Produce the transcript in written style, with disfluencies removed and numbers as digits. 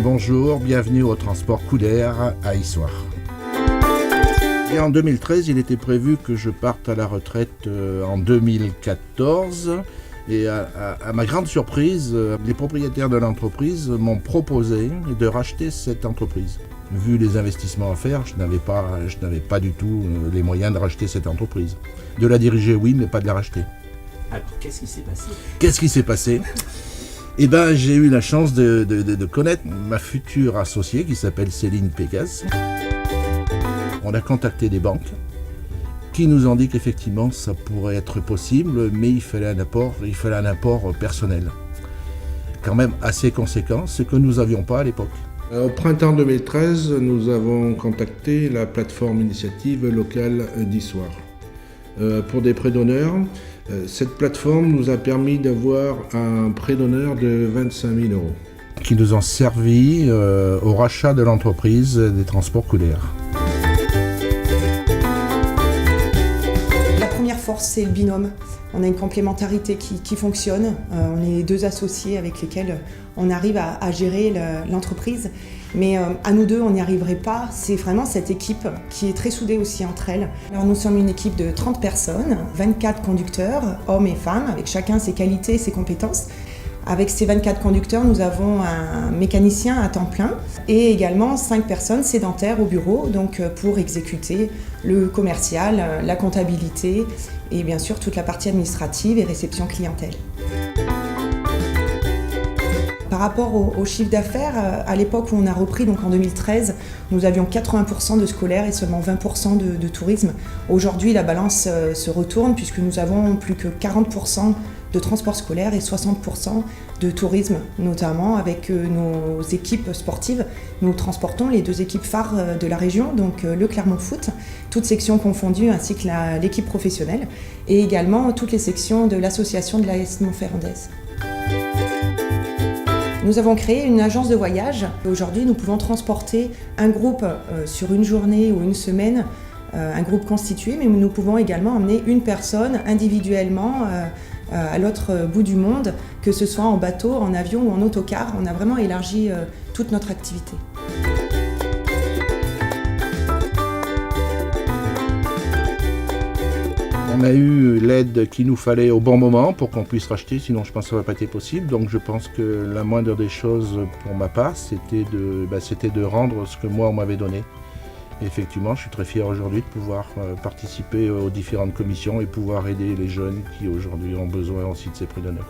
Bonjour, bienvenue au transport Couder à Issoire. Et en 2013, il était prévu que je parte à la retraite en 2014. Et à ma grande surprise, les propriétaires de l'entreprise m'ont proposé de racheter cette entreprise. Vu les investissements à faire, je n'avais pas du tout les moyens de racheter cette entreprise. De la diriger, oui, mais pas de la racheter. Alors, qu'est-ce qui s'est passé ? Qu'est-ce qui s'est passé ? Eh ben, j'ai eu la chance de connaître ma future associée qui s'appelle Céline Pégas. On a contacté des banques qui nous ont dit qu'effectivement ça pourrait être possible, mais il fallait un apport personnel. Quand même assez conséquent, ce que nous n'avions pas à l'époque. Au printemps 2013, nous avons contacté la plateforme initiative locale d'Issoire. Pour des prêts d'honneur, cette plateforme nous a permis d'avoir un prêt d'honneur de 25 000 €. Qui nous ont servi au rachat de l'entreprise des transports Couder. La première force, c'est le binôme. On a une complémentarité qui fonctionne. On est deux associés avec lesquels on arrive à gérer l'entreprise. Mais à nous deux, on n'y arriverait pas. C'est vraiment cette équipe qui est très soudée aussi entre elles. Alors nous sommes une équipe de 30 personnes, 24 conducteurs, hommes et femmes, avec chacun ses qualités et ses compétences. Avec ces 24 conducteurs, nous avons un mécanicien à temps plein et également 5 personnes sédentaires au bureau, donc pour exécuter le commercial, la comptabilité et bien sûr toute la partie administrative et réception clientèle. Par rapport au chiffre d'affaires, à l'époque où on a repris, donc en 2013, nous avions 80% de scolaires et seulement 20% de tourisme. Aujourd'hui, la balance se retourne puisque nous avons plus que 40% de transport scolaire et 60% de tourisme, notamment avec nos équipes sportives. Nous transportons les deux équipes phares de la région, donc le Clermont Foot, toutes sections confondues, ainsi que l'équipe professionnelle, et également toutes les sections de l'association de l'AS Montferrandaise. Nous avons créé une agence de voyage. Aujourd'hui, nous pouvons transporter un groupe sur une journée ou une semaine, un groupe constitué, mais nous pouvons également emmener une personne individuellement à l'autre bout du monde, que ce soit en bateau, en avion ou en autocar. On a vraiment élargi toute notre activité. On a eu l'aide qu'il nous fallait au bon moment pour qu'on puisse racheter, sinon je pense que ça n'aurait pas été possible. Donc je pense que la moindre des choses pour ma part, c'était de rendre ce que moi on m'avait donné. Et effectivement, je suis très fier aujourd'hui de pouvoir participer aux différentes commissions et pouvoir aider les jeunes qui aujourd'hui ont besoin aussi de ces prix d'honneur.